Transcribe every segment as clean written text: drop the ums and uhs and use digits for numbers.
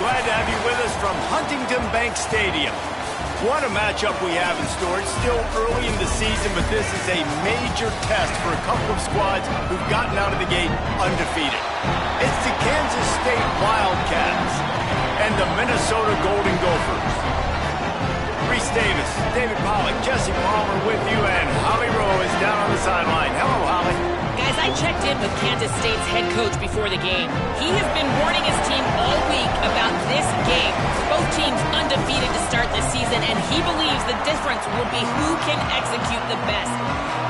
Glad to have you with us from Huntington Bank Stadium. What a matchup we have in store. It's still early in the season, but this is a major test for a couple of squads who've gotten out of the gate undefeated. It's the Kansas State Wildcats and the Minnesota Golden Gophers. Reese Davis, David Pollack, Jesse Palmer with you, and Holly Rowe is down on the sideline. Hello, Holly. Guys, I checked in with Kansas State's head coach before the game. He has been warning his team all week about this game. Both teams undefeated to start the season, and he believes the difference will be who can execute the best.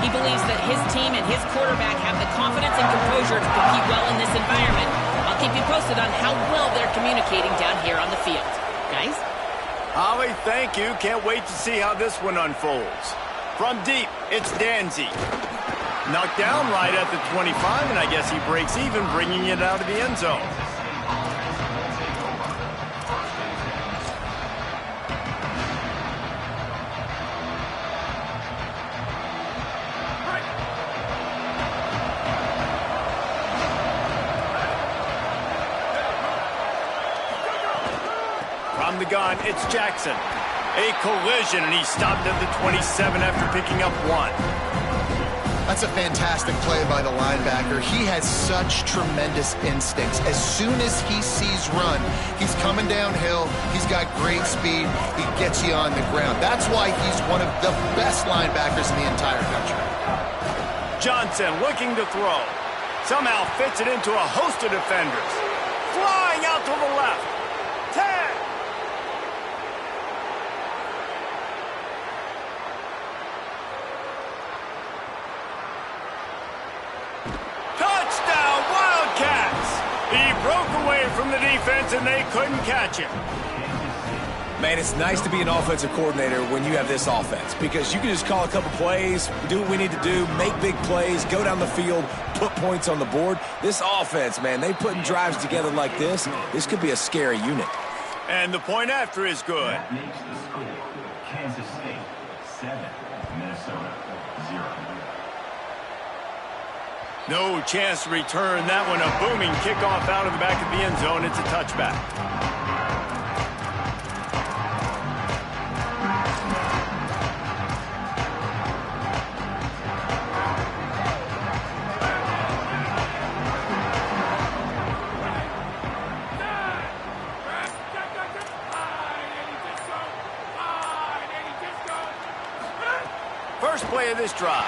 He believes that his team and his quarterback have the confidence and composure to compete well in this environment. I'll keep you posted on how well they're communicating down here on the field. Guys? Holly, thank you. Can't wait to see how this one unfolds. From deep, it's Danzy. Knocked down right at the 25, and I guess he breaks even, bringing it out of the end zone. From the gun, it's Jackson. A collision, and he stopped at the 27 after picking up one. That's a fantastic play by the linebacker. He has such tremendous instincts. As soon as he sees run, he's coming downhill. He's got great speed. He gets you on the ground. That's why he's one of the best linebackers in the entire country. Johnson looking to throw. Somehow fits it into a host of defenders. Flying out to the left. 10. Touchdown, Wildcats! He broke away from the defense and they couldn't catch him. Man, it's nice to be an offensive coordinator when you have this offense because you can just call a couple plays, do what we need to do, make big plays, go down the field, put points on the board. This offense, man, they putting drives together like this. This could be a scary unit. And the point after is good. That makes the score Kansas State 7, Minnesota 0. No chance to return that one. A booming kickoff out of the back of the end zone. It's a touchback. First play of this drive.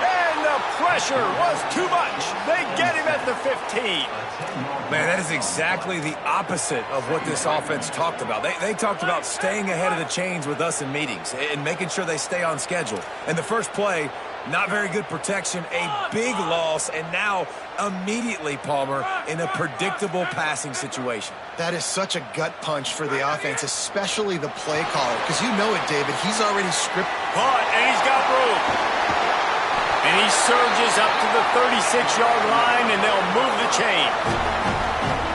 And the pressure was too much. They get him at the 15. Man, that is exactly the opposite of what this offense talked about. They talked about staying ahead of the chains with us in meetings and making sure they stay on schedule. And the first play, not very good protection, a big loss, and now immediately, Palmer, in a predictable passing situation. That is such a gut punch for the offense, especially the play caller, because you know it, David. He's already scripted. Caught, and he's got room. And he surges up to the 36-yard line, and they'll move the chain.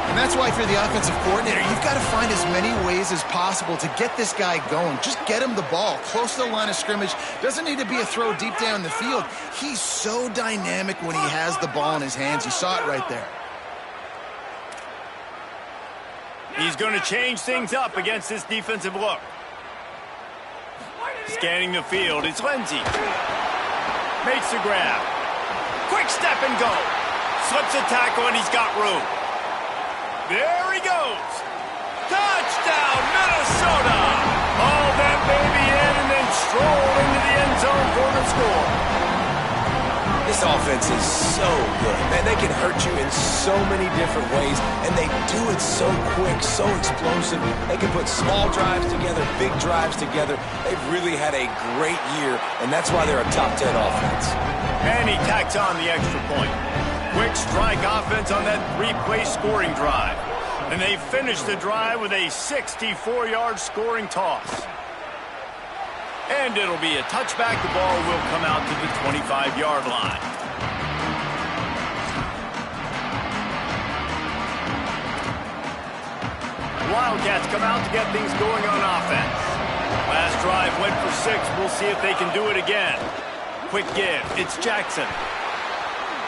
And that's why, for the offensive coordinator, you've got to find as many ways as possible to get this guy going. Just get him the ball close to the line of scrimmage. Doesn't need to be a throw deep down the field. He's so dynamic when he has the ball in his hands. You saw it right there. He's going to change things up against this defensive look. Scanning the field, it's Lindsey. Makes the grab. Quick step and go. Slips a tackle, and he's got room. There he goes. Touchdown, Minnesota. Haul that baby in and then stroll into the end zone for the score. This offense is so good. Man, they can hurt you in so many different ways, and they do it so quick, so explosive. They can put small drives together, big drives together. They've really had a great year, and that's why they're a top 10 offense. And he tacks on the extra point. Quick strike offense on that three-play scoring drive. And they finish the drive with a 64-yard scoring toss. And it'll be a touchback. The ball will come out to the 25-yard line. Wildcats come out to get things going on offense. Last drive went for 6. We'll see if they can do it again. Quick give. It's Jackson.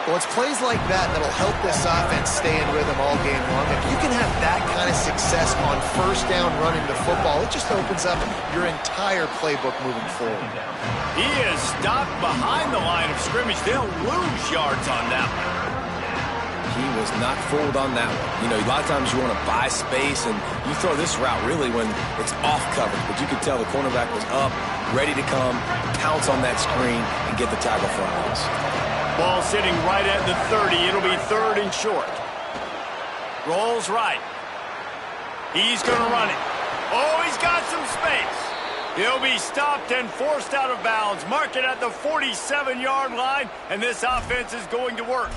Well, it's plays like that that'll help this offense stay in rhythm all game long. If you can have that kind of success on first down running the football, it just opens up your entire playbook moving forward. He is stopped behind the line of scrimmage. They'll lose yards on that one. He was not fooled on that one. You know, a lot of times you want to buy space, and you throw this route really when it's off coverage. But you could tell the cornerback was up, ready to come, pounce on that screen, and get the tackle for a loss. Ball sitting right at the 30. It'll be 3rd and short. Rolls right. He's going to run it. Oh, he's got some space. He'll be stopped and forced out of bounds. Mark it at the 47-yard line, and this offense is going to work.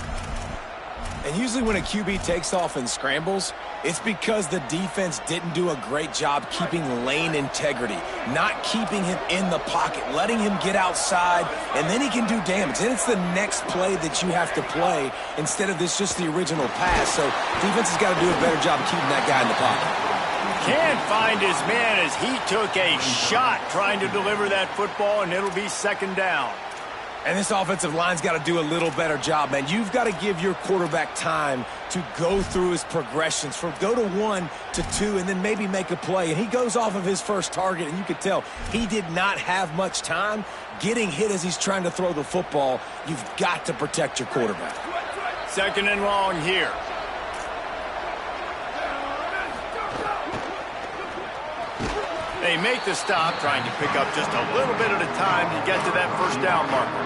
And usually when a QB takes off and scrambles, it's because the defense didn't do a great job keeping lane integrity, not keeping him in the pocket, letting him get outside, and then he can do damage. And it's the next play that you have to play instead of this just the original pass. So defense has got to do a better job keeping that guy in the pocket. Can't find his man as he took a shot trying to deliver that football, and it'll be 2nd down. And this offensive line's got to do a little better job, man. You've got to give your quarterback time to go through his progressions, from go to 1 to 2, and then maybe make a play. And he goes off of his first target, and you could tell he did not have much time getting hit as he's trying to throw the football. You've got to protect your quarterback. 2nd and long here. They make the stop, trying to pick up just a little bit at a time to get to that first down marker.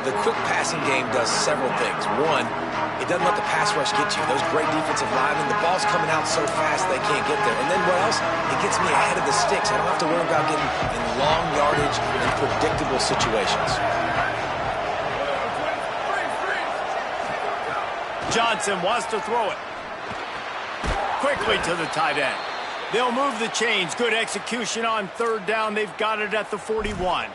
The quick passing game does several things. One, it doesn't let the pass rush get you. Those great defensive linemen, the ball's coming out so fast they can't get there. And then what else? It gets me ahead of the sticks. I don't have to worry about getting in long yardage and predictable situations. Johnson wants to throw it. Quickly to the tight end. They'll move the chains. Good execution on 3rd down. They've got it at the 41.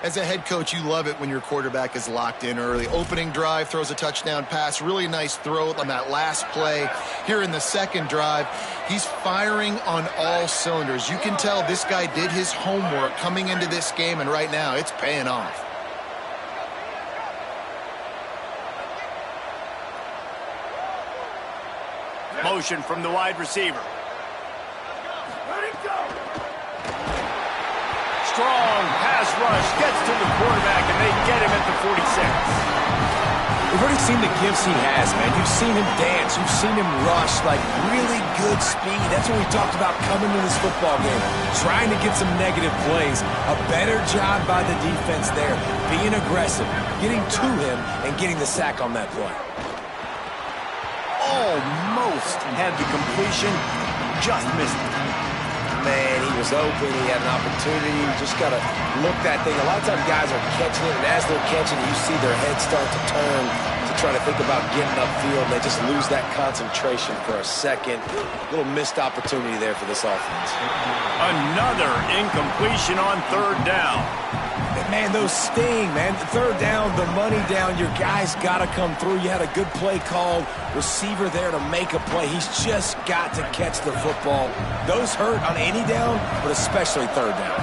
As a head coach, you love it when your quarterback is locked in early. Opening drive, throws a touchdown pass. Really nice throw on that last play. Here in the 2nd drive, he's firing on all cylinders. You can tell this guy did his homework coming into this game, and right now it's paying off. Motion from the wide receiver. Strong pass rush, gets to the quarterback, and they get him at the 46. We've already seen the gifts he has, man. You've seen him dance. You've seen him rush, like really good speed. That's what we talked about coming to this football game, trying to get some negative plays. A better job by the defense there, being aggressive, getting to him, and getting the sack on that play. Almost had the completion, just missed it. Man, he was open. He had an opportunity. You just got to look that thing. A lot of times guys are catching it, and as they're catching it, you see their head start to turn to try to think about getting upfield, and they just lose that concentration for a second. Little missed opportunity there for this offense. Another incompletion on 3rd down. Man, those sting, man. 3rd down, the money down. Your guy's got to come through. You had a good play called. Receiver there to make a play. He's just got to catch the football. Those hurt on any down, but especially 3rd down.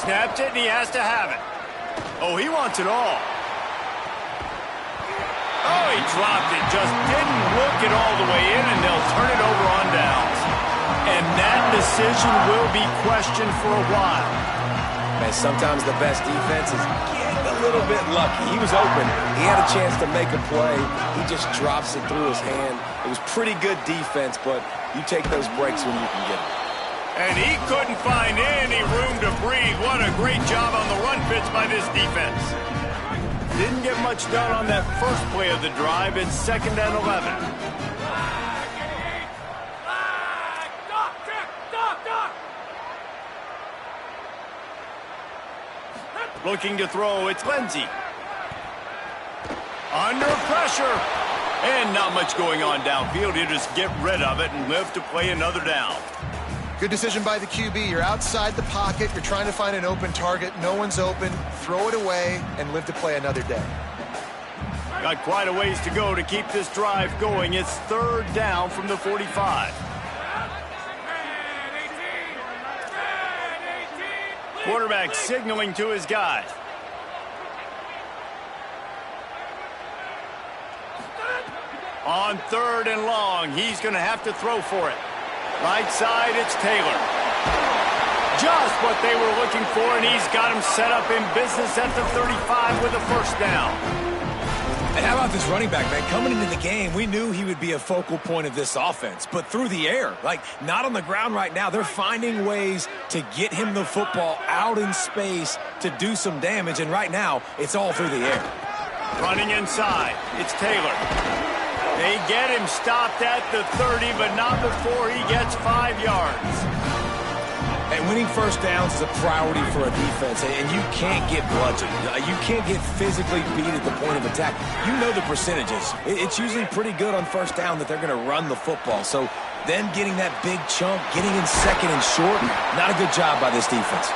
Snapped it, and he has to have it. Oh, he wants it all. Oh, he dropped it. Just didn't look it all the way in, and they'll turn it over on downs. And that decision will be questioned for a while. Man, sometimes the best defense is getting a little bit lucky. He was open. He had a chance to make a play. He just drops it through his hand. It was pretty good defense, but you take those breaks when you can get them. And he couldn't find any room to breathe. What a great job on the run fits by this defense. Didn't get much done on that first play of the drive. It's 2nd and 11. Looking to throw, it's Lindsey. Under pressure. And not much going on downfield. He'll just get rid of it and live to play another down. Good decision by the QB. You're outside the pocket. You're trying to find an open target. No one's open. Throw it away and live to play another day. Got quite a ways to go to keep this drive going. It's 3rd down from the 45. Quarterback signaling to his guy. On 3rd and long, he's going to have to throw for it. Right side, it's Taylor. Just what they were looking for, and he's got him set up in business at the 35 with a first down. And how about this running back, man? Coming into the game, we knew he would be a focal point of this offense, but through the air, like not on the ground right now. They're finding ways to get him the football out in space to do some damage, and right now, it's all through the air. Running inside, it's Taylor. They get him stopped at the 30, but not before he gets 5 yards. And winning first downs is a priority for a defense, and you can't get bludgeoned. You can't get physically beat at the point of attack. You know the percentages. It's usually pretty good on first down that they're going to run the football. So them getting that big chunk, getting in second and short, not a good job by this defense.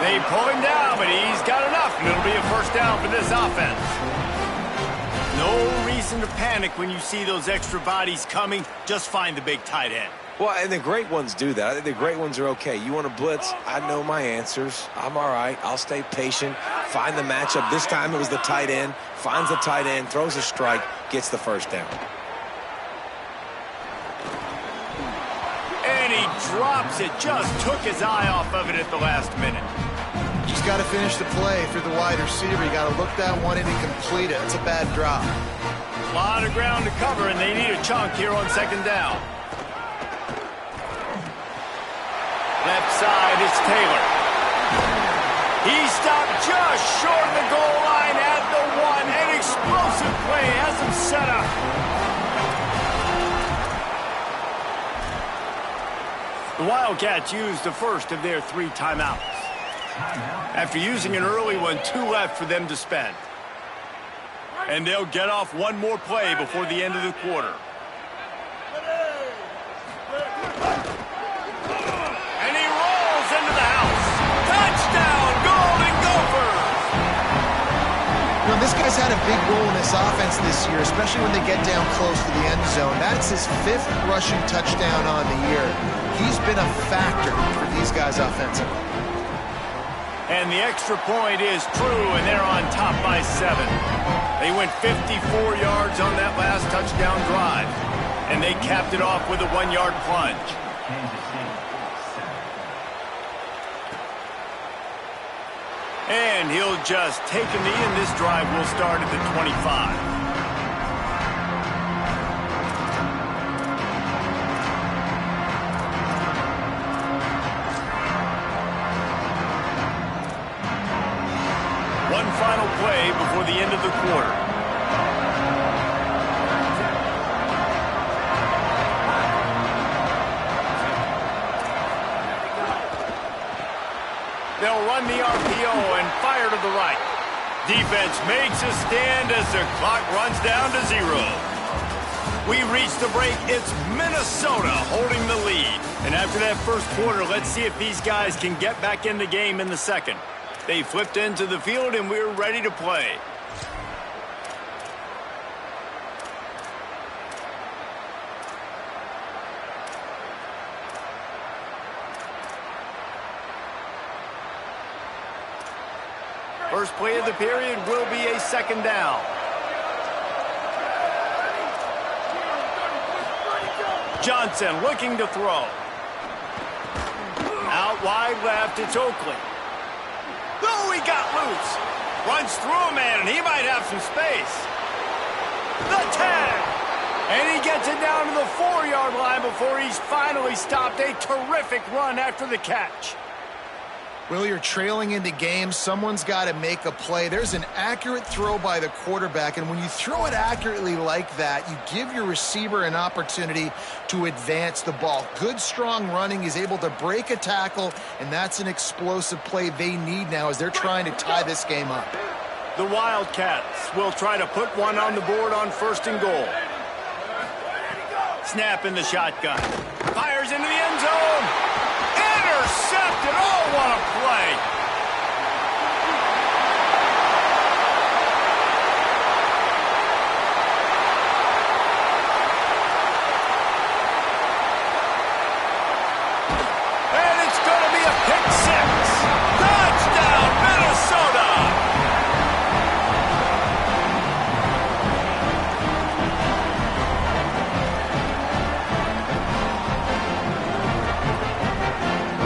They pull him down, but he's got enough, and it'll be a first down for this offense. No reason to panic when you see those extra bodies coming. Just find the big tight end. Well, and the great ones do that. I think the great ones are okay. You want to blitz? I know my answers. I'm all right. I'll stay patient, find the matchup. This time it was the tight end. Finds the tight end, throws a strike, gets the first down. And he drops it. Just took his eye off of it at the last minute. Just got to finish the play for the wide receiver. You got to look that one in and complete it. It's a bad drop. A lot of ground to cover, and they need a chunk here on 2nd down. Left side, it's Taylor. He stopped just short of the goal line at the 1. An explosive play has him set up. The Wildcats used the first of their 3 timeouts. After using an early one, 2 left for them to spend. And they'll get off one more play before the end of the quarter. This guy's had a big role in this offense this year, especially when they get down close to the end zone. That's his 5th rushing touchdown on the year. He's been a factor for these guys offensively. And the extra point is true, and they're on top by 7. They went 54 yards on that last touchdown drive, and they capped it off with a 1-yard plunge. And he'll just take a knee, and this drive will start at the 25. One final play before the end of the quarter. They'll run the RPO and fire to the right. Defense makes a stand as the clock runs down to 0. We reach the break. It's Minnesota holding the lead. And after that first quarter, let's see if these guys can get back in the game in the second. They flipped into the field, and we're ready to play. First play of the period will be a 2nd down. Johnson looking to throw. Out wide left, it's Oakley. Oh, he got loose. Runs through a man, and he might have some space. The tag. And he gets it down to the 4-yard line before he's finally stopped. A terrific run after the catch. Well, you're trailing into games. Someone's got to make a play. There's an accurate throw by the quarterback, and when you throw it accurately like that, you give your receiver an opportunity to advance the ball. Good, strong running. He's able to break a tackle, and that's an explosive play they need now as they're trying to tie this game up. The Wildcats will try to put one on the board on 1st and goal. Snap in the shotgun. Fires into the end zone. Intercepted. Oh, what a play. And it's going to be a pick 6.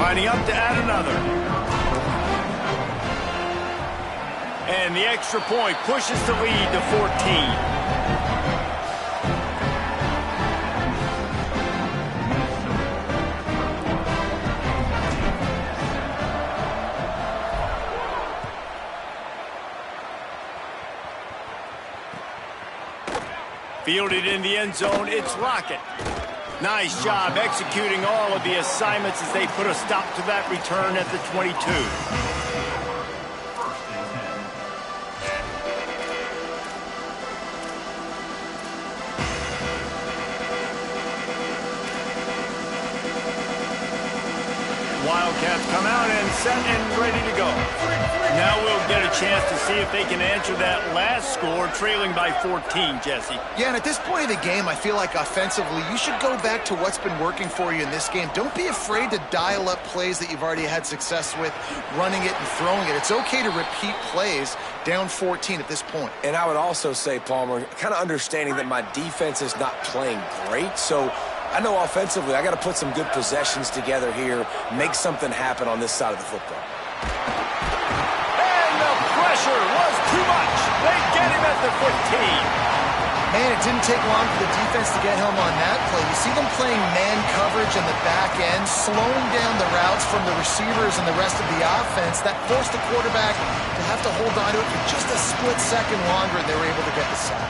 Lining up to add another. And the extra point pushes the lead to 14. Fielded in the end zone, it's Lockett. Nice job executing all of the assignments as they put a stop to that return at the 22. Wildcats come out and set and ready to go. Now we'll get a chance to see if they can answer that last score, trailing by 14, Jesse. Yeah, and at this point of the game, I feel like offensively, you should go back to what's been working for you in this game. Don't be afraid to dial up plays that you've already had success with, running it and throwing it. It's okay to repeat plays down 14 at this point. And I would also say, Palmer, kind of understanding that my defense is not playing great, so I know offensively I got to put some good possessions together here, make something happen on this side of the football. And the pressure was too much. They get him at the 15. Man, it didn't take long for the defense to get home on that play. You see them playing man coverage in the back end, slowing down the routes from the receivers and the rest of the offense. That forced the quarterback to have to hold on to it for just a split second longer, and they were able to get the sack.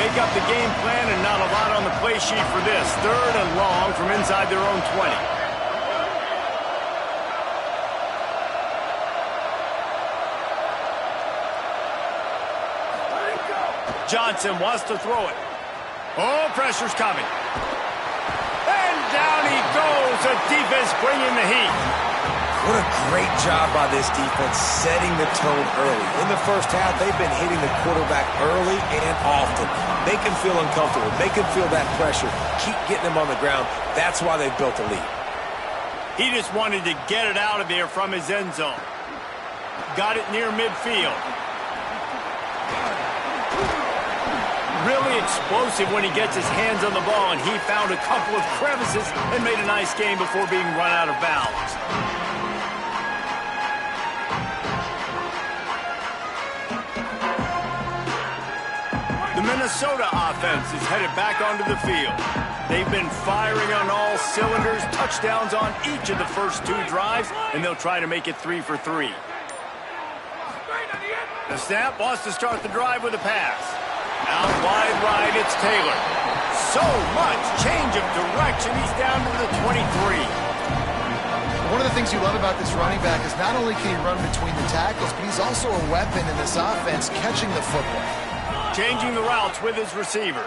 Make up the game plan and not a lot on the play sheet for this. 3rd and long from inside their own 20. Johnson wants to throw it. Oh, pressure's coming. And down he goes. The defense bringing the heat. What a great job by this defense setting the tone early. In the first half, they've been hitting the quarterback early and often. Make him feel uncomfortable. Make him feel that pressure. Keep getting him on the ground. That's why they've built a lead. He just wanted to get it out of there from his end zone. Got it near midfield. Really explosive when he gets his hands on the ball, and he found a couple of crevices and made a nice game before being run out of bounds. The Minnesota offense is headed back onto the field. They've been firing on all cylinders, touchdowns on each of the first 2 drives, and they'll try to make it 3 for 3. The snap wants to start the drive with a pass. Out wide right, it's Taylor. So much change of direction, he's down to the 23. One of the things you love about this running back is not only can he run between the tackles, but he's also a weapon in this offense, catching the football. Changing the routes with his receivers.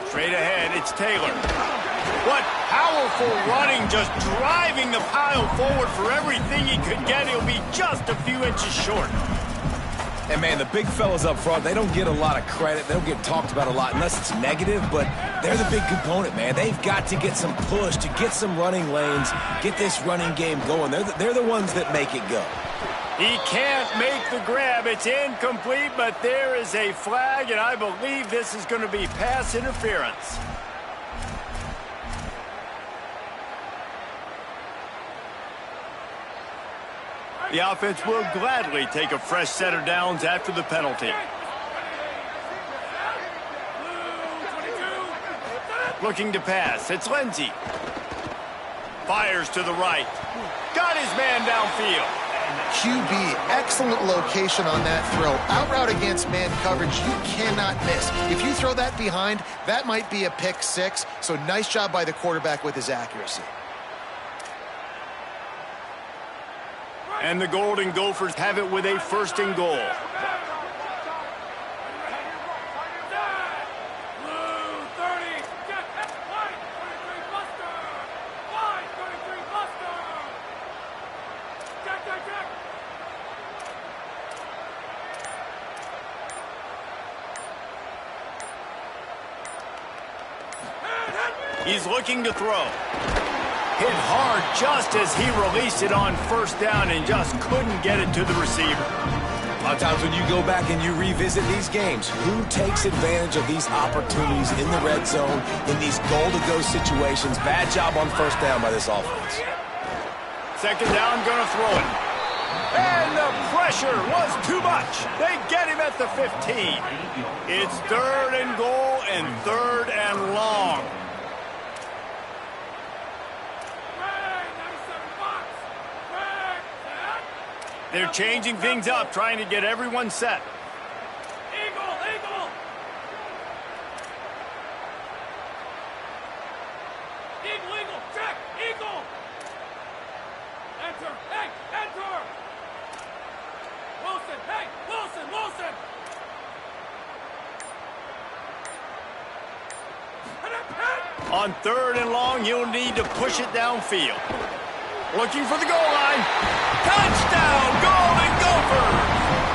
Straight ahead, it's Taylor. What powerful running, just driving the pile forward for everything he could get. He'll be just a few inches short. And, man, the big fellas up front, they don't get a lot of credit. They don't get talked about a lot unless it's negative, but they're the big component, man. They've got to get some push, to get some running lanes, get this running game going. They're the ones that make it go. He can't make the grab. It's incomplete, but there is a flag, and I believe this is going to be pass interference. The offense will gladly take a fresh set of downs after the penalty. Looking to pass. It's Lindsey. Fires to the right. Got his man downfield. QB, excellent location on that throw. Out route against man coverage, you cannot miss. If you throw that behind, that might be a pick 6. So nice job by the quarterback with his accuracy. And the Golden Gophers have it with a 1st and goal. He's looking to throw. Hit hard just as he released it on first down and just couldn't get it to the receiver. A lot of times when you go back and you revisit these games, who takes advantage of these opportunities in the red zone, in these goal-to-go situations? Bad job on first down by this offense. Second down, gonna throw it. And the pressure was too much. They get him at the 15. It's 3rd and goal and 3rd and long. They're changing things up, trying to get everyone set. Eagle, eagle. Eagle, eagle, check, eagle. Enter, hey, enter. Wilson, hey, Wilson, Wilson. On 3rd and long, you'll need to push it downfield. Looking for the goal line. Touchdown, Golden Gophers!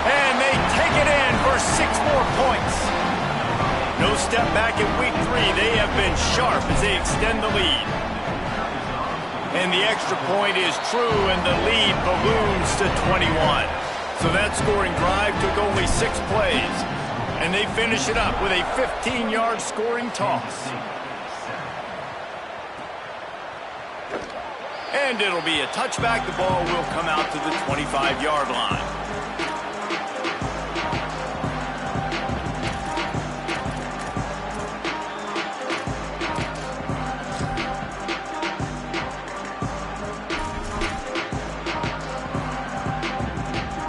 And they take it in for 6 more points. No step back in week 3. They have been sharp as they extend the lead. And the extra point is true, and the lead balloons to 21. So that scoring drive took only 6 plays. And they finish it up with a 15-yard scoring toss. And it'll be a touchback. The ball will come out to the 25-yard line.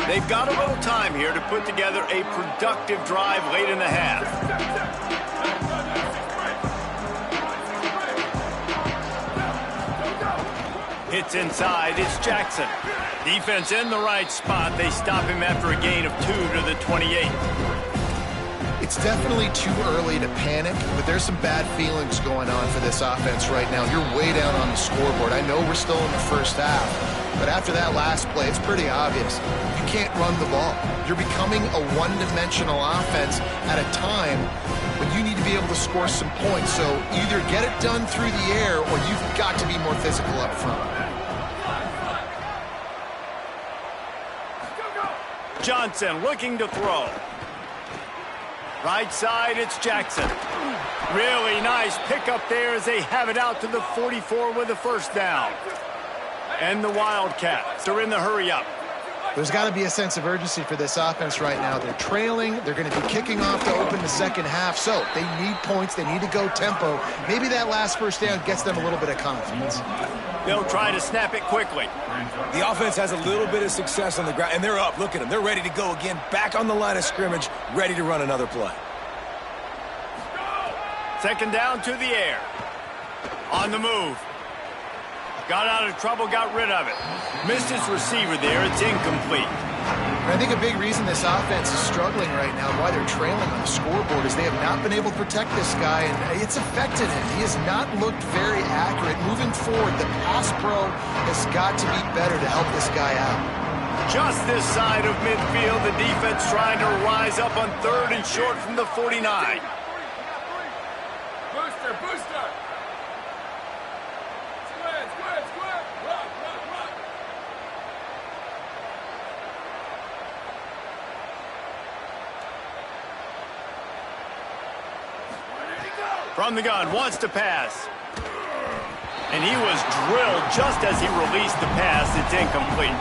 They've got a little time here to put together a productive drive late in the half. Hits inside, it's Jackson. Defense in the right spot. They stop him after a gain of 2 to the 28. It's definitely too early to panic, but there's some bad feelings going on for this offense right now. You're way down on the scoreboard. I know we're still in the first half, but after that last play, it's pretty obvious. You can't run the ball. You're becoming a one-dimensional offense at a time when you need to be able to score some points. So either get it done through the air or you've got to be more physical up front. Johnson looking to throw. Right side, it's Jackson. Really nice pickup there as they have it out to the 44 with a first down. And the Wildcats are in the hurry-up. There's got to be a sense of urgency for this offense right now. They're trailing. They're going to be kicking off to open the second half. So they need points. They need to go tempo. Maybe that last first down gets them a little bit of confidence. They'll try to snap it quickly. The offense has a little bit of success on the ground, and they're up. Look at them. They're ready to go again. Back on the line of scrimmage, ready to run another play. Second down to the air. On the move. Got out of trouble, got rid of it. Missed his receiver there. It's incomplete. I think a big reason this offense is struggling right now, why they're trailing on the scoreboard, is they have not been able to protect this guy, and it's affected him. He has not looked very accurate. Moving forward, the pass pro has got to be better to help this guy out. Just this side of midfield, the defense trying to rise up on 3rd and short from the 49. Booster, booster. Square, square, square. Run, run, run. From the gun, wants to pass. And he was drilled just as he released the pass. It's incomplete.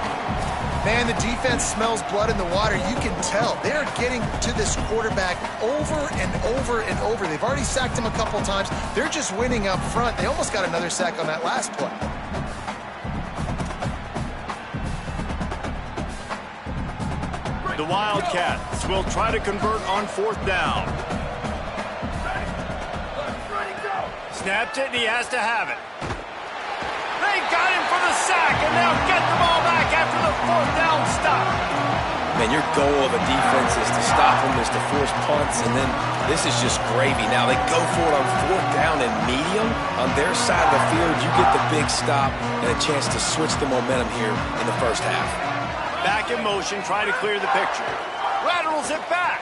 Man, the defense smells blood in the water. You can tell. They're getting to this quarterback over and over and over. They've already sacked him a couple times. They're just winning up front. They almost got another sack on that last play. The Wildcats will try to convert on 4th down. Snapped it, and he has to have it. They got him for the sack, and they'll get the ball back after the 4th down stop. Man, your goal of a defense is to stop them, is to force punts, and then this is just gravy. Now they go for it on 4th down and medium. On their side of the field, you get the big stop and a chance to switch the momentum here in the first half. Back in motion, trying to clear the picture. Laterals it back.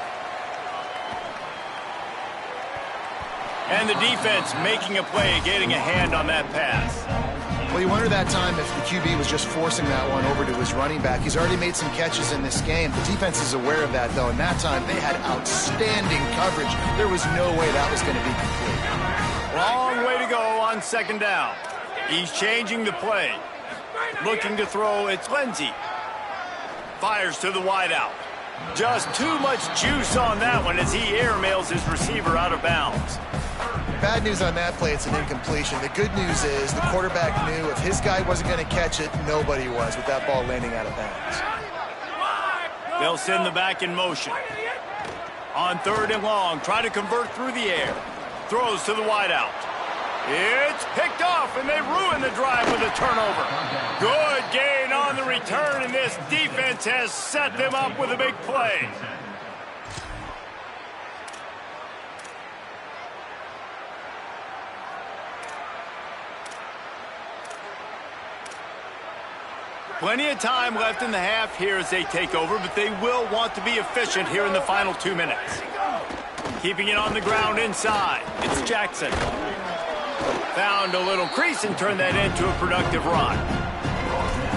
And the defense making a play, getting a hand on that pass. Well, you wonder that time if the QB was just forcing that one over to his running back. He's already made some catches in this game. The defense is aware of that, though, and that time they had outstanding coverage. There was no way that was going to be complete. Long way to go on second down. He's changing the play. Looking to throw, it's Lindsey. Fires to the wideout. Just too much juice on that one as he airmails his receiver out of bounds. Bad news on that play, it's an incompletion. The good news is the quarterback knew if his guy wasn't going to catch it, nobody was with that ball landing out of bounds. They'll send the back in motion. On third and long, try to convert through the air. Throws to the wideout. It's picked off, and they ruin the drive with a turnover. Good gain on the return, and this defense has set them up with a big play. Plenty of time left in the half here as they take over, but they will want to be efficient here in the final 2 minutes. Keeping it on the ground inside. It's Jackson. Found a little crease and turned that into a productive run.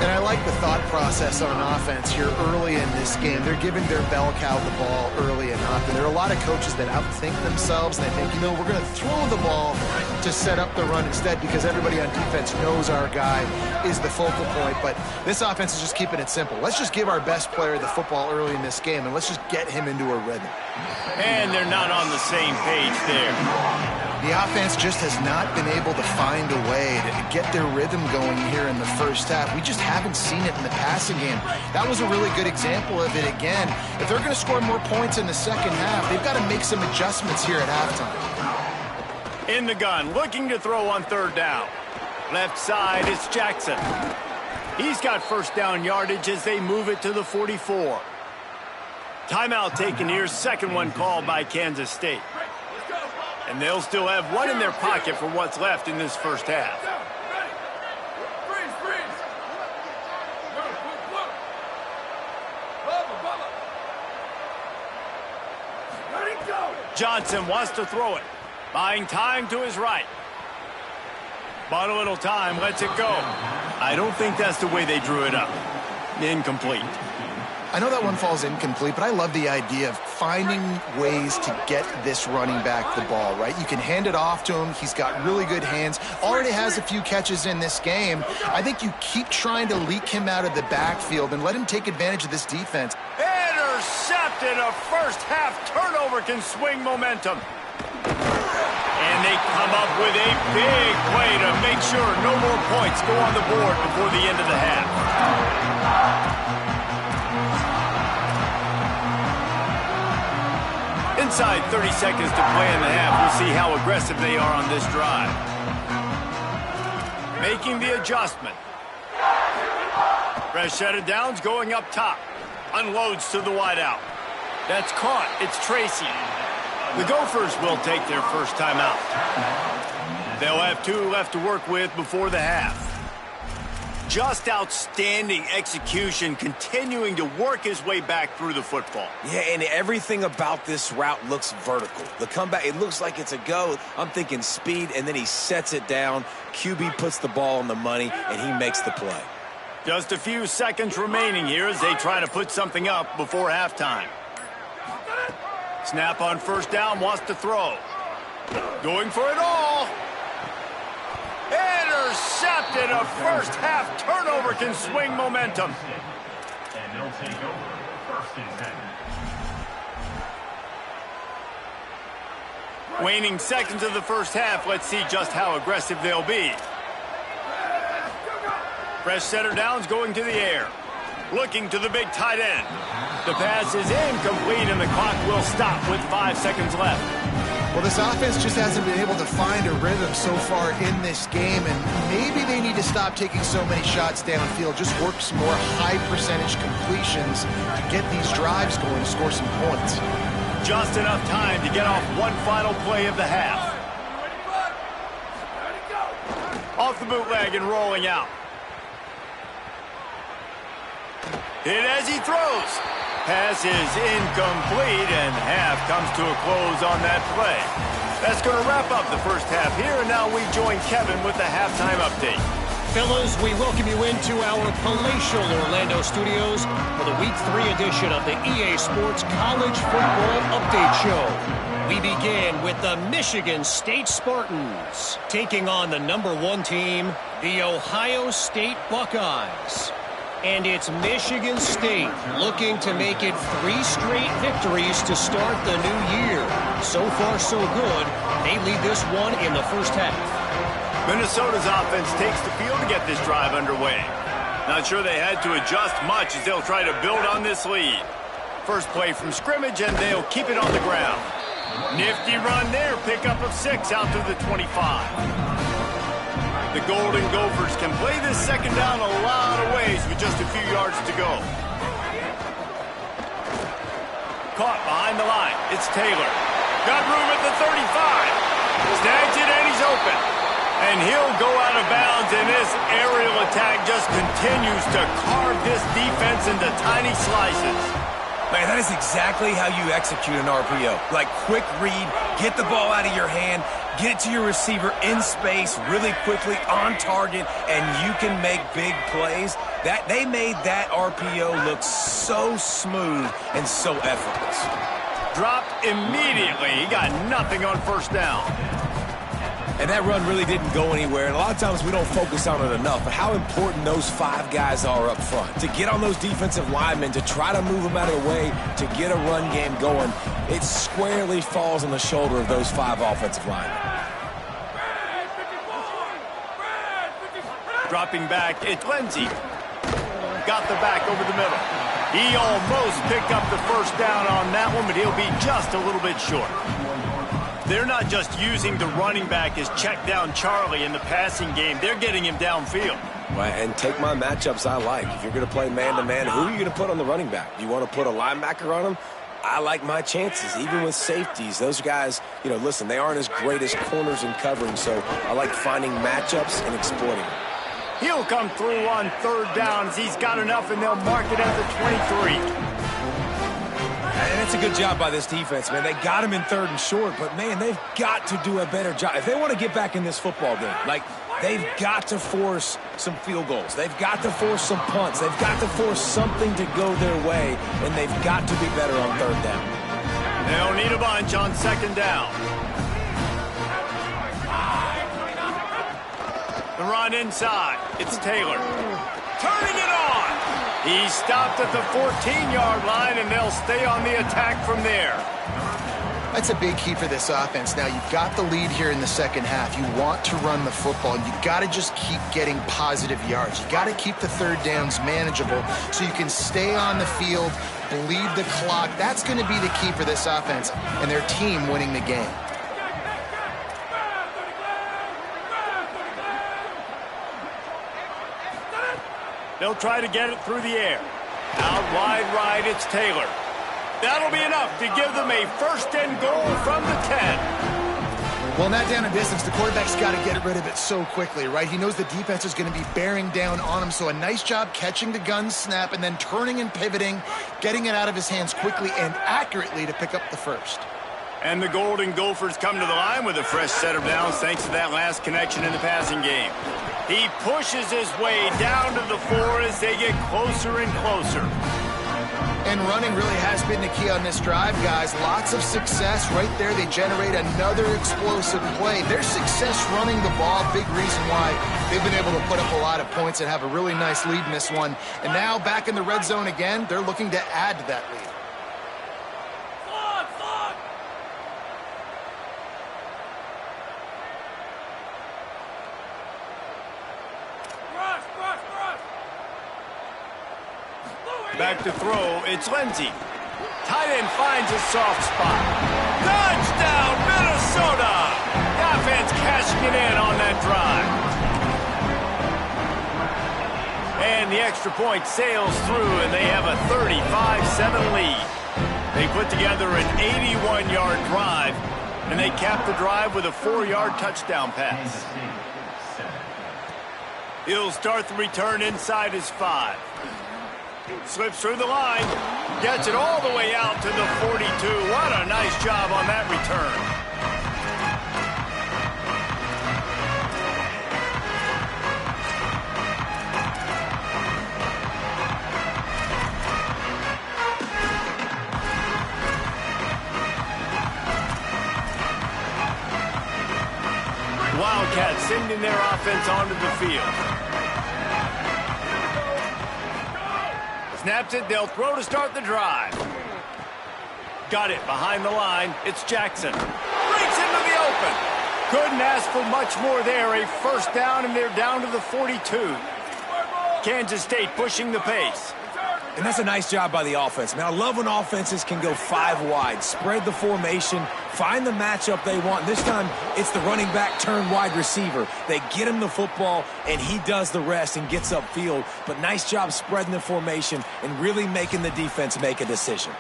And I like the thought process on offense here early in this game. They're giving their bell cow the ball early enough. And there are a lot of coaches that outthink themselves. And they think, you know, we're going to throw the ball to set up the run instead because everybody on defense knows our guy is the focal point. But this offense is just keeping it simple. Let's just give our best player the football early in this game, and let's just get him into a rhythm. And they're not on the same page there. The offense just has not been able to find a way to get their rhythm going here in the first half. We just haven't seen it in the passing game. That was a really good example of it again. If they're going to score more points in the second half, they've got to make some adjustments here at halftime. In the gun, looking to throw on third down. Left side, it's Jackson. He's got first down yardage as they move it to the 44. Timeout taken here, second one called by Kansas State. And they'll still have one in their pocket for what's left in this first half. Johnson wants to throw it. Buying time to his right. Bought a little time, lets it go. I don't think that's the way they drew it up. Incomplete. I know that one falls incomplete, but I love the idea of finding ways to get this running back the ball, right? You can hand it off to him. He's got really good hands. Already has a few catches in this game. I think you keep trying to leak him out of the backfield and let him take advantage of this defense. Intercepted. A first half turnover can swing momentum. And they come up with a big play to make sure no more points go on the board before the end of the half. Inside 30 seconds to play in the half. We'll see how aggressive they are on this drive. Making the adjustment. Fresh set of downs going up top. Unloads to the wideout. That's caught. It's Tracy. The Gophers will take their first time out. They'll have 2 left to work with before the half. Just outstanding execution, continuing to work his way back through the football. Yeah, and everything about this route looks vertical. The comeback, it looks like it's a go. I'm thinking speed, and then he sets it down. QB puts the ball on the money, and he makes the play. Just a few seconds remaining here as they try to put something up before halftime. Snap on first down, wants to throw. Going for it all. Intercepted. A first half turnover can swing momentum. And they'll take over first and 10. Waning seconds of the first half. Let's see just how aggressive they'll be. Fresh setter downs going to the air. Looking to the big tight end. The pass is incomplete and the clock will stop with 5 seconds left. Well, this offense just hasn't been able to find a rhythm so far in this game, and maybe they need to stop taking so many shots downfield, just work some more high-percentage completions to get these drives going to score some points. Just enough time to get off one final play of the half. Off the bootleg and rolling out. Hit as he throws. Pass is incomplete, and half comes to a close on that play. That's going to wrap up the first half here, and now we join Kevin with the halftime update. fellas, we welcome you into our palatial Orlando studios for the Week 3 edition of the EA Sports College Football Update Show. We begin with the Michigan State Spartans taking on the #1 team, the Ohio State Buckeyes. And it's Michigan State looking to make it 3 straight victories to start the new year. So far, so good. They lead this one in the first half. Minnesota's offense takes the field to get this drive underway. Not sure they had to adjust much as they'll try to build on this lead. First play from scrimmage, and they'll keep it on the ground. Nifty run there, pickup of 6 out to the 25. The Golden Gophers can play this second down a lot of ways with just a few yards to go. Caught behind the line. It's Taylor. Got room at the 35. Snags it, and he's open. And he'll go out of bounds, and this aerial attack just continues to carve this defense into tiny slices. Man, that is exactly how you execute an RPO. Like, quick read, get the ball out of your hand, get it to your receiver in space really quickly, on target, and you can make big plays. They made that RPO look so smooth and so effortless. Dropped immediately. He got nothing on first down. And that run really didn't go anywhere. And a lot of times we don't focus on it enough, but how important those 5 guys are up front. To get on those defensive linemen, to try to move them out of the way, to get a run game going, it squarely falls on the shoulder of those 5 offensive linemen. Dropping back, it's Lindsey. Got the back over the middle. He almost picked up the first down on that one, but he'll be just a little bit short. They're not just using the running back as check down Charlie in the passing game. They're getting him downfield. Right, and take my matchups I like. If you're going to play man-to-man, who are you going to put on the running back? You want to put a linebacker on him? I like my chances, even with safeties. Those guys, listen, they aren't as great as corners and covering, so I like finding matchups and exploiting them. He'll come through on 3rd downs. He's got enough, and they'll mark it at the 23. And it's a good job by this defense, man. They got him in 3rd and short, but, man, they've got to do a better job. If they want to get back in this football game, they've got to force some field goals. They've got to force some punts. They've got to force something to go their way, and they've got to be better on 3rd down. They'll need a bunch on 2nd down. The run inside. It's Taylor. Turning it on. He's stopped at the 14-yard line, and they'll stay on the attack from there. That's a big key for this offense. Now, you've got the lead here in the second half. You want to run the football. You got to just keep getting positive yards. You got to keep the 3rd downs manageable so you can stay on the field, bleed the clock. That's going to be the key for this offense and their team winning the game. They'll try to get it through the air. Out wide right, it's Taylor. That'll be enough to give them a 1st and goal from the 10. Well, not down in distance, the quarterback's got to get rid of it so quickly, right? He knows the defense is going to be bearing down on him, so a nice job catching the gun snap and then turning and pivoting, getting it out of his hands quickly and accurately to pick up the 1st. And the Golden Gophers come to the line with a fresh set of downs thanks to that last connection in the passing game. He pushes his way down to the 4 as they get closer and closer. And running really has been the key on this drive, guys. Lots of success right there. They generate another explosive play. Their success running the ball, big reason why they've been able to put up a lot of points and have a really nice lead in this one. And now back in the red zone again, they're looking to add to that lead. Back to throw, it's Lindsey. Tight end finds a soft spot. Touchdown, Minnesota! The offense cashing it in on that drive. And the extra point sails through, and they have a 35-7 lead. They put together an 81-yard drive, and they cap the drive with a 4-yard touchdown pass. He'll start the return inside his 5. Slips through the line, gets it all the way out to the 42. What a nice job on that return. sending their offense onto the field. Snaps it, they'll throw to start the drive. Got it behind the line. It's Jackson. Breaks into the open. Couldn't ask for much more there. A first down, and they're down to the 42. Kansas State pushing the pace. And that's a nice job by the offense. Man, I love when offenses can go 5 wide, spread the formation, find the matchup they want. This time, it's the running back turned wide receiver. They get him the football, and he does the rest and gets upfield. But nice job spreading the formation and really making the defense make a decision.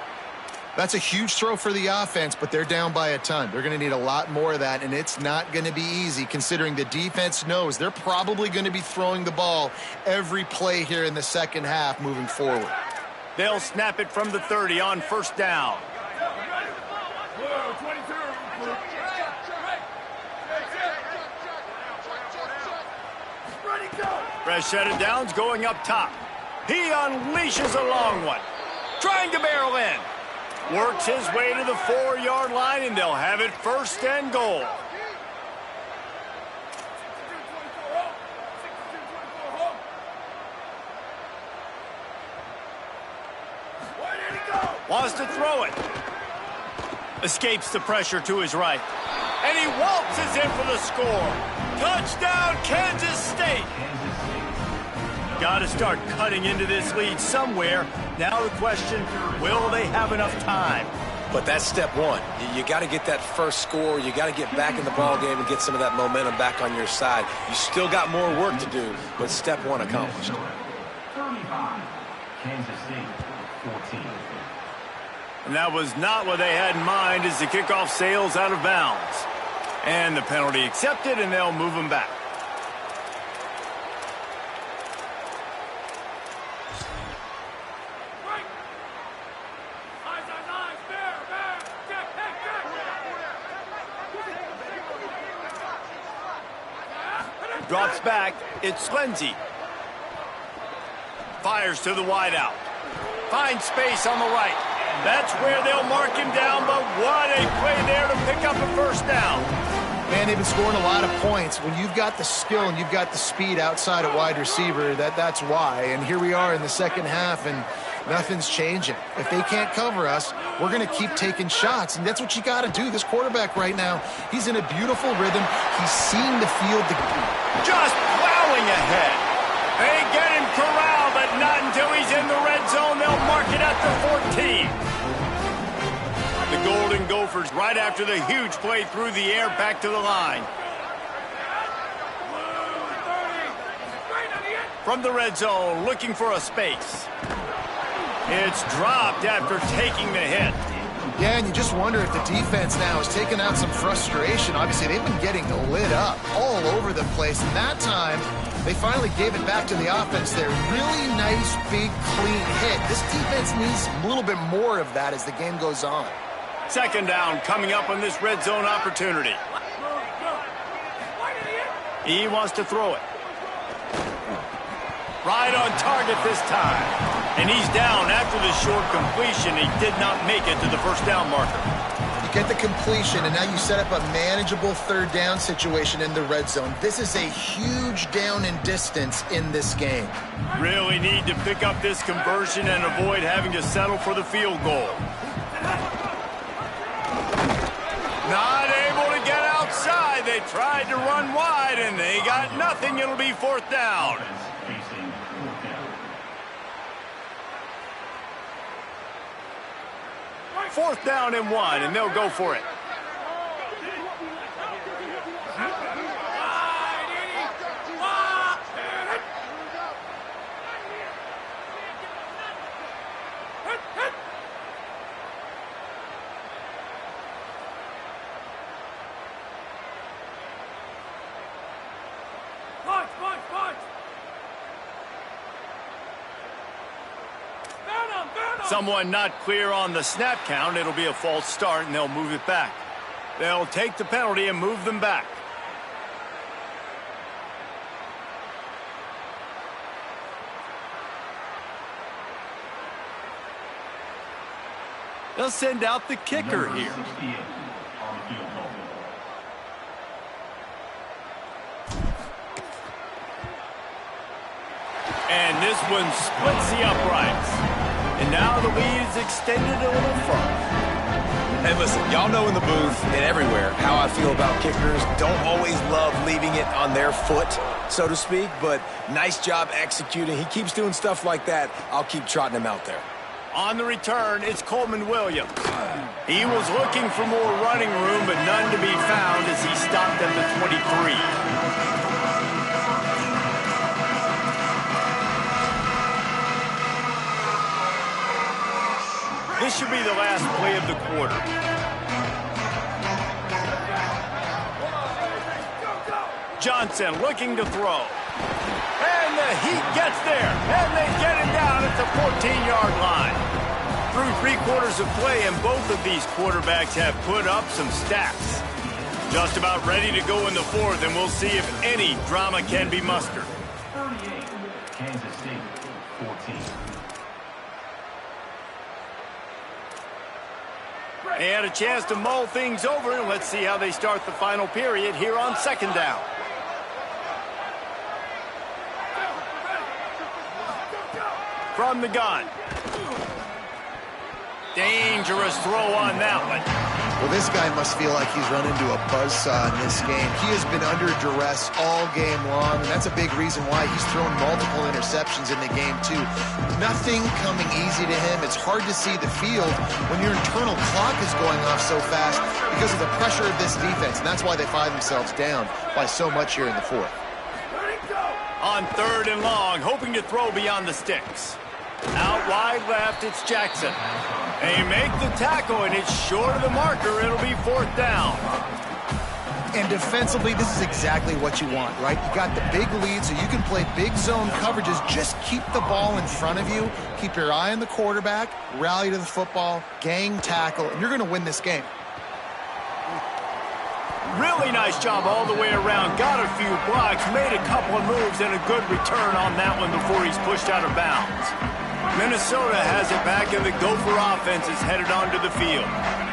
That's a huge throw for the offense, but they're down by a ton. They're going to need a lot more of that, and it's not going to be easy considering the defense knows they're probably going to be throwing the ball every play here in the second half moving forward. They'll snap it from the 30 on first down. Fresh set of downs going up top. He unleashes a long one. Trying to barrel in. Works his way to the 4-yard line, and they'll have it first and goal. Wants to throw it. Escapes the pressure to his right. And he waltzes in for the score. Touchdown, Kansas State. Got to start cutting into this lead somewhere. Now the question, will they have enough time? But that's step one. You got to get that first score. You got to get back in the ball game and get some of that momentum back on your side. You still got more work to do, but step one accomplished. 35. Kansas State 14. And that was not what they had in mind as the kickoff sails out of bounds. And the penalty accepted, and they'll move them back. Drops back. It's Lindsey. Fires to the wideout. Finds space on the right. That's where they'll mark him down, but what a play there to pick up a first down. Man, they've been scoring a lot of points. When you've got the skill and you've got the speed outside of wide receiver, that's why. And here we are in the second half, and nothing's changing. If they can't cover us, we're going to keep taking shots, and that's what you got to do. This quarterback right now, he's in a beautiful rhythm. He's seeing the field. Just plowing ahead. They get him corralled, but not until he's in the red zone. They'll mark it at the 14. The Golden Gophers right after the huge play through the air back to the line. From the red zone, looking for a space. It's dropped after taking the hit. Yeah, and you just wonder if the defense now is taking out some frustration. Obviously, they've been getting lit up all over the place. And that time, they finally gave it back to the offense there. Really nice, big, clean hit. This defense needs a little bit more of that as the game goes on. Second down coming up on this red zone opportunity. He wants to throw it. Right on target this time. And he's down after the short completion. He did not make it to the first down marker. You get the completion, and now you set up a manageable third down situation in the red zone. This is a huge down in distance in this game. Really need to pick up this conversion and avoid having to settle for the field goal. Not able to get outside. They tried to run wide, and they got nothing. It'll be fourth down. Fourth down and 1, and they'll go for it. Someone not clear on the snap count. It'll be a false start, and they'll move it back. They'll take the penalty and move them back. They'll send out the kicker here. this one splits the uprights. And now the lead is extended a little further. Hey, listen, y'all know in the booth and everywhere how I feel about kickers. Don't always love leaving it on their foot, so to speak, but nice job executing. He keeps doing stuff like that. I'll keep trotting him out there. On the return, it's Coleman Williams. He was looking for more running room, but none to be found as he stopped at the 23. This should be the last play of the quarter. Johnson looking to throw. And the Heat gets there. And they get him down at the 14-yard line. Through 3 quarters of play, and both of these quarterbacks have put up some stats. Just about ready to go in the 4th, and we'll see if any drama can be mustered. 38, Kansas State, 14. They had a chance to mull things over, and let's see how they start the final period here on 2nd down. From the gun. Dangerous throw on that one. Well, this guy must feel like he's run into a buzzsaw in this game. He has been under duress all game long, and that's a big reason why he's thrown multiple interceptions in the game, too. Nothing coming easy to him. It's hard to see the field when your internal clock is going off so fast because of the pressure of this defense, and that's why they find themselves down by so much here in the 4th. On 3rd and long, hoping to throw beyond the sticks. Out wide left, it's Jackson. They make the tackle, and it's short of the marker. It'll be 4th down. And defensively, this is exactly what you want, right? You got the big lead, so you can play big zone coverages. Just keep the ball in front of you. Keep your eye on the quarterback, rally to the football, gang tackle, and you're going to win this game. Really nice job all the way around. Got a few blocks, made a couple of moves, and a good return on that one before he's pushed out of bounds. Minnesota has it back, and the Gopher offense is headed onto the field.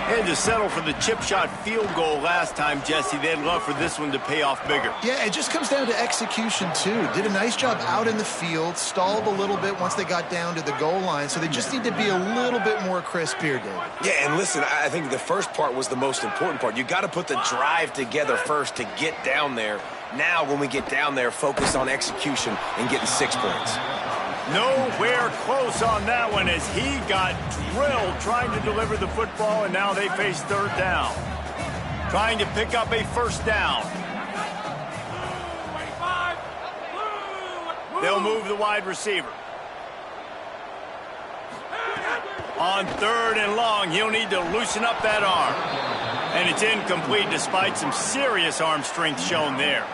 They had to settle for the chip shot field goal last time, Jesse. They'd love for this one to pay off bigger. Yeah, it just comes down to execution, too. Did a nice job out in the field, stalled a little bit once they got down to the goal line, so they just need to be a little bit more crisp here, David. Yeah, and listen, I think the first part was the most important part. You got to put the drive together first to get down there. Now, when we get down there, focus on execution and getting 6 points. Nowhere close on that one as he got drilled trying to deliver the football, and now they face 3rd down. Trying to pick up a 1st down. They'll move the wide receiver. On 3rd and long, he'll need to loosen up that arm. And it's incomplete despite some serious arm strength shown there.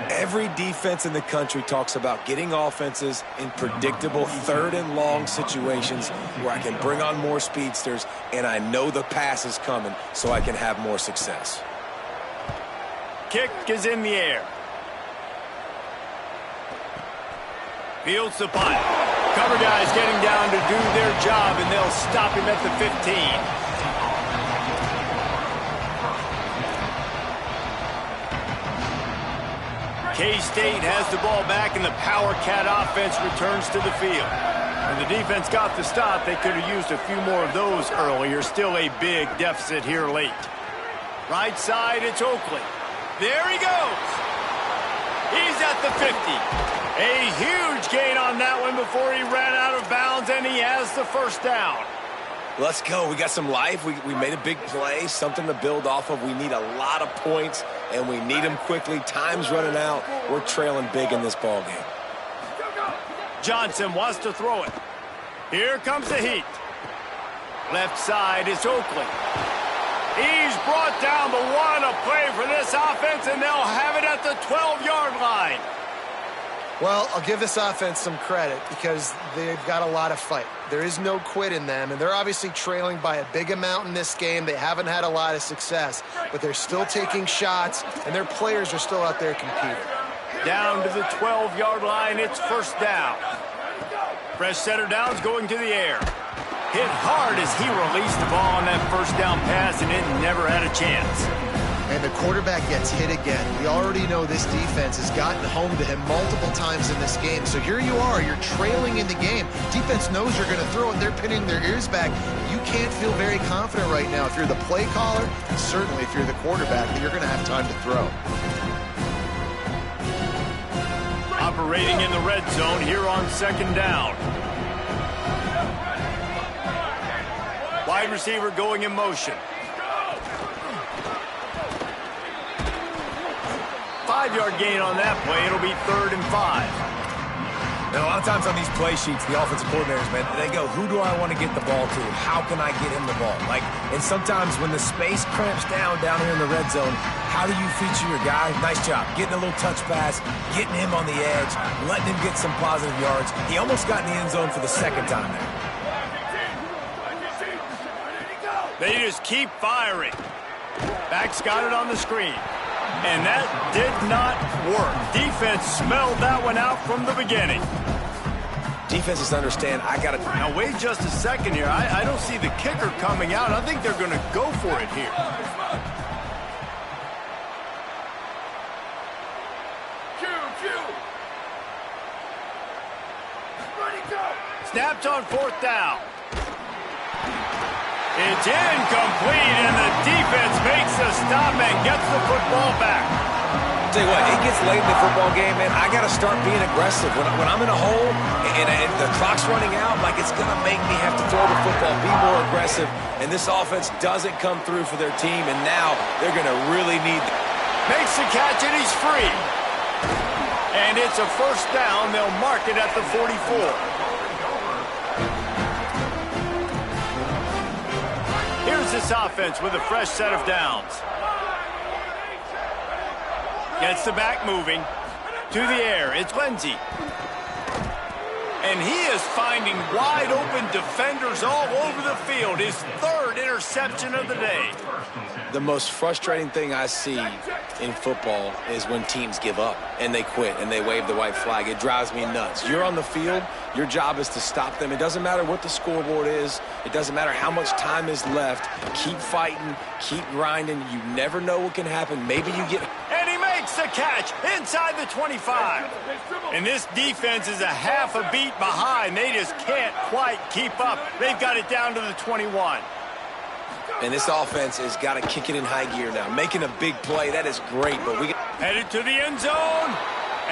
Every defense in the country talks about getting offenses in predictable 3rd and long situations where I can bring on more speedsters and I know the pass is coming so I can have more success. Kick is in the air. Fields the punt. Cover guys getting down to do their job, and they'll stop him at the 15. K-State has the ball back, and the Power Cat offense returns to the field. And the defense got the stop. They could have used a few more of those earlier. Still a big deficit here late. Right side, it's Oakley. There he goes. He's at the 50. A huge gain on that one before he ran out of bounds, and he has the 1st down. Let's go. We got some life. We made a big play, something to build off of. We need a lot of points, and we need them quickly. Time's running out. We're trailing big in this ball game. Johnson wants to throw it. Here comes the Heat. Left side is Oakley. He's brought down, but what a play for this offense, and they'll have it at the 12-yard line. Well, I'll give this offense some credit because they've got a lot of fight. There is no quit in them, and they're obviously trailing by a big amount in this game. They haven't had a lot of success, but they're still taking shots, and their players are still out there competing. Down to the 12-yard line, it's 1st down. Fresh center down's going to the air. Hit hard as he released the ball on that 1st down pass, and it never had a chance. And the quarterback gets hit again. We already know this defense has gotten home to him multiple times in this game. So here you are, you're trailing in the game. Defense knows you're going to throw it. They're pinning their ears back. You can't feel very confident right now if you're the play caller, and certainly if you're the quarterback, that you're going to have time to throw. Operating in the red zone here on second down. Wide receiver going in motion. 5-yard gain on that play. It'll be 3rd and 5. Now, a lot of times on these play sheets, the offensive coordinators, man, they go, who do I want to get the ball to? How can I get him the ball? And sometimes when the space cramps down here in the red zone, how do you feature your guy? Nice job. Getting a little touch pass, getting him on the edge, letting him get some positive yards. He almost got in the end zone for the second time there. They just keep firing. Back's got it on the screen. And that did not work. Defense smelled that one out from the beginning. Defenses understand, I got to... Now, wait just a second here. I don't see the kicker coming out. I think they're going to go for it here. Snapped on 4th down. It's incomplete, and the defense makes a stop and gets the football back. Tell you what, it gets late in the football game, man. I got to start being aggressive. When I'm in a hole and the clock's running out, it's going to make me have to throw the football, be more aggressive. And this offense doesn't come through for their team, and now they're going to really need... Makes the catch, and he's free. And it's a 1st down. They'll mark it at the 44. Here's this offense with a fresh set of downs. Gets the back moving. To the air, it's Lindsey. And he is finding wide open defenders all over the field. His 3rd interception of the day. The most frustrating thing I see in football is when teams give up and they quit and they wave the white flag. It drives me nuts. You're on the field. Your job is to stop them. It doesn't matter what the scoreboard is. It doesn't matter how much time is left. Keep fighting. Keep grinding. You never know what can happen. Maybe you get... And he makes the catch inside the 25. And this defense is a half a beat behind. They just can't quite keep up. They've got it down to the 21. And this offense has got to kick it in high gear now. Making a big play, that is great. But we headed to the end zone,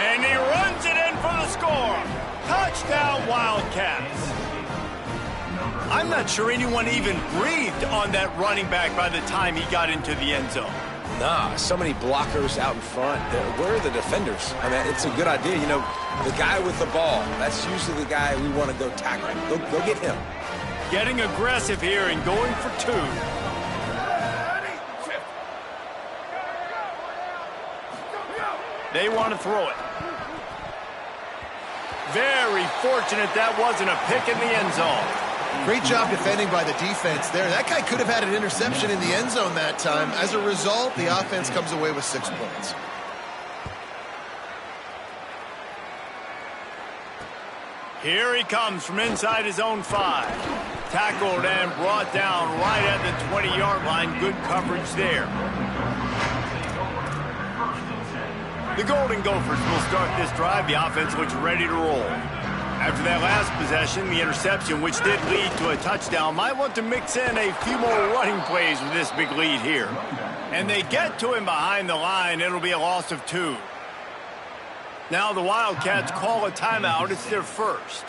and he runs it in for the score. Touchdown, Wildcats. I'm not sure anyone even breathed on that running back by the time he got into the end zone. Nah, so many blockers out in front. Where are the defenders? I mean, it's a good idea. You know, the guy with the ball, that's usually the guy we want to go tackle. Go get him. Getting aggressive here and going for 2. They want to throw it. Very fortunate that wasn't a pick in the end zone. Great job defending by the defense there. That guy could have had an interception in the end zone that time. As a result, the offense comes away with 6 points. Here he comes from inside his own 5. Tackled and brought down right at the 20-yard line. Good coverage there. The Golden Gophers will start this drive. The offense looks ready to roll. After that last possession, the interception, which did lead to a touchdown, might want to mix in a few more running plays with this big lead here. And they get to him behind the line. It'll be a loss of 2. Now the Wildcats call a timeout. It's their first.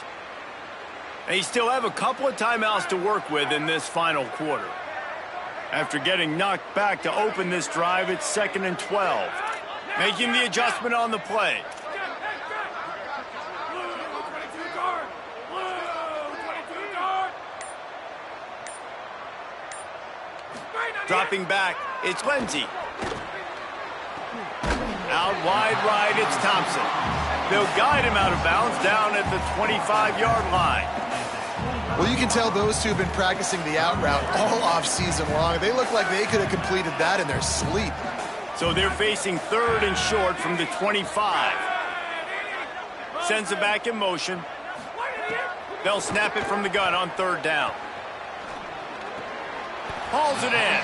They still have a couple of timeouts to work with in this final quarter. After getting knocked back to open this drive, it's 2nd and 12. Making the adjustment on the play. Dropping back, it's Lindsey. Out wide right, it's Thompson. They'll guide him out of bounds down at the 25-yard line. Well, you can tell those two have been practicing the out route all off-season long. They look like they could have completed that in their sleep. So they're facing 3rd and short from the 25. Sends it back in motion. They'll snap it from the gun on 3rd down. Hauls it in.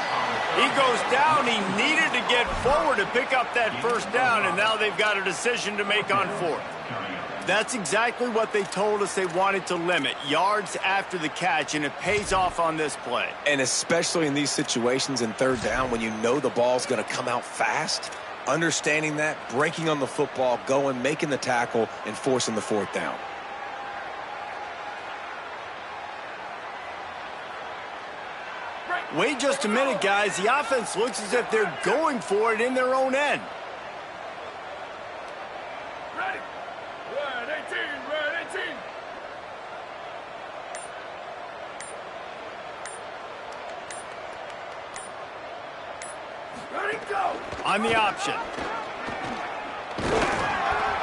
He goes down. He needed to get forward to pick up that first down, and now they've got a decision to make on fourth. That's exactly what they told us they wanted to limit, yards after the catch, and it pays off on this play. And especially in these situations in third down when you know the ball's going to come out fast, understanding that, breaking on the football, going, making the tackle, and forcing the fourth down. Wait just a minute, guys. The offense looks as if they're going for it in their own end. Ready. Red 18, red 18. Ready, go. On the option.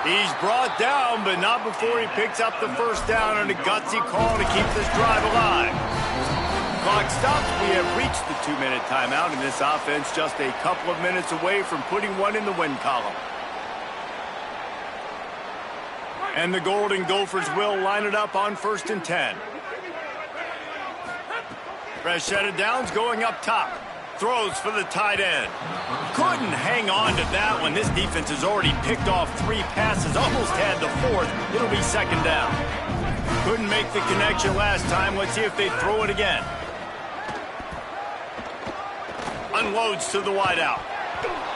He's brought down, but not before he picks up the first down on a gutsy call to keep this drive alive. Clock stops. We have reached the 2-minute timeout, and this offense just a couple of minutes away from putting one in the win column. And the Golden Gophers will line it up on 1st and 10. Fresh set of downs going up top. Throws for the tight end. Couldn't hang on to that one. This defense has already picked off 3 passes, almost had the 4th. It'll be 2nd down. Couldn't make the connection last time. Let's see if they throw it again. Unloads to the wideout.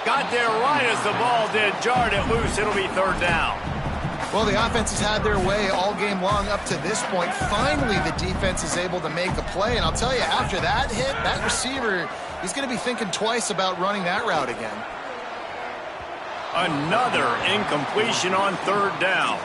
Got there right as the ball did. Jarred it loose. It'll be 3rd down. Well, the offense has had their way all game long up to this point. Finally, the defense is able to make a play. And I'll tell you, after that hit, that receiver, he's going to be thinking twice about running that route again. Another incompletion on 3rd down.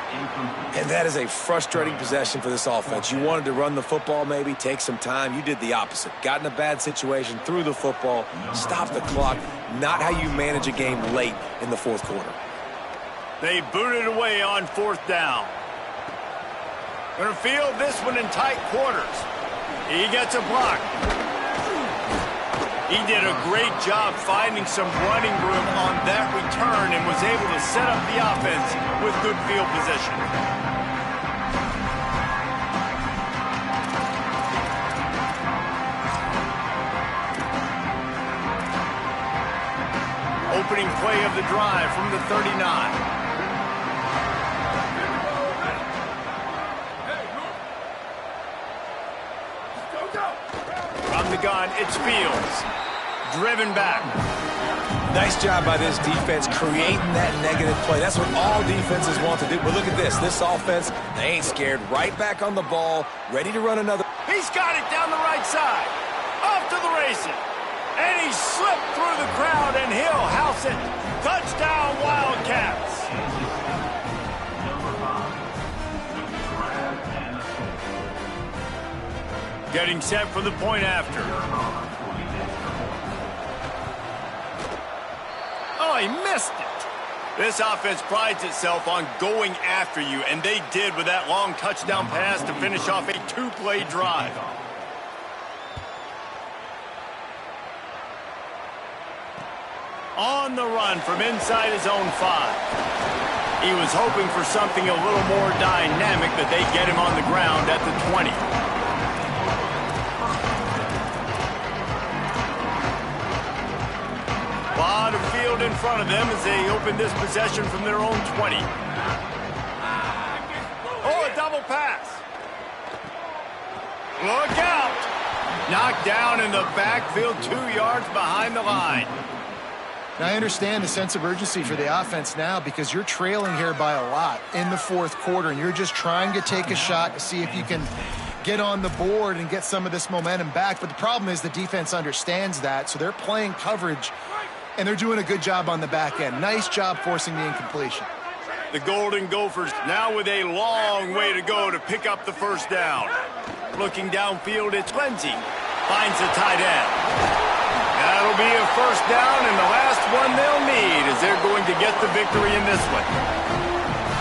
And that is a frustrating possession for this offense. You wanted to run the football, maybe take some time. You did the opposite. Got in a bad situation, threw the football, stopped the clock. Not how you manage a game late in the 4th quarter. They booted away on 4th down. Gonna field this one in tight quarters. He gets a block. He did a great job finding some running room on that return and was able to set up the offense with good field position. Opening play of the drive from the 39. From the gun, it's Fields. Driven back. Nice job by this defense creating that negative play. That's what all defenses want to do. But look at this. This offense, they ain't scared. Right back on the ball, ready to run another. He's got it down the right side. Off to the races. And he slipped through the crowd, and he'll house it. Touchdown, Wildcats. Getting set for the point after. Oh, he missed it. This offense prides itself on going after you, and they did with that long touchdown pass to finish off a 2-play drive. On the run from inside his own 5. He was hoping for something a little more dynamic, but they get him on the ground at the 20. Lot of field in front of them as they open this possession from their own 20. Oh, a double pass. Look out. Knocked down in the backfield, 2 yards behind the line. Now, I understand the sense of urgency for the offense now because you're trailing here by a lot in the 4th quarter, and you're just trying to take a shot to see if you can get on the board and get some of this momentum back. But the problem is the defense understands that, so they're playing coverage, and they're doing a good job on the back end. Nice job forcing the incompletion. The Golden Gophers now with a long way to go to pick up the first down. Looking downfield, it's Lindsey. Finds the tight end. That'll be a first down, and the last one they'll need as they're going to get the victory in this one.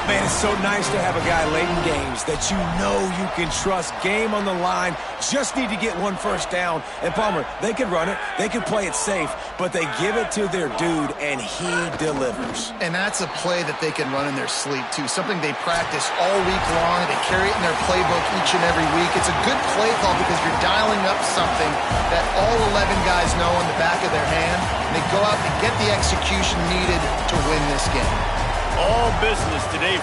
Man, it's so nice to have a guy late in games that you know you can trust. Game on the line. Just need to get one first down. And Palmer, they can run it. They can play it safe. But they give it to their dude, and he delivers. And that's a play that they can run in their sleep, too. Something they practice all week long. They carry it in their playbook each and every week. It's a good play call because you're dialing up something that all 11 guys know on the back of their hand. And they go out and get the execution needed to win this game. All business today.